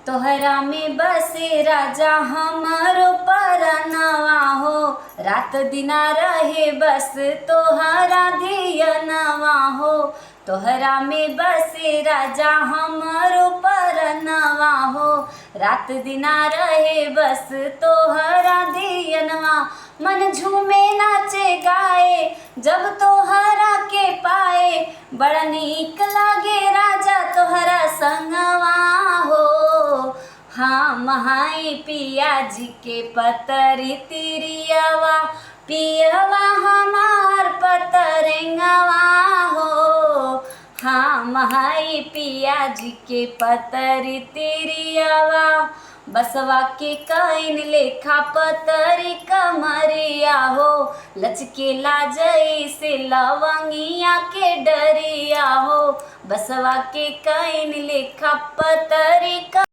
तोहरा में बसे राजा हमारो परनवा हो, रात दिना रहे बस तोहरा धियनवा हो। तोहरा में बसे राजा हमारो परनवा हो, रात दिना रहे बस तोहरा धियनवा। मन झूमे नाचे गाए जब तोहरा के पाए, बड़ा नीक लागे राजा तोहरा संगवा हो। हाँ महाई पिया जी के पतरी तिरियावा, पियवा हमार पतरेंगवा हो। हाँ महाई पिया जी के पतरी तिरियावा, बसवा के कइन लेखा पतरी कमरिया हो। लचकेला जैसे लवंगिया के डरिया हो, बसवा के कइन लेखा पतरी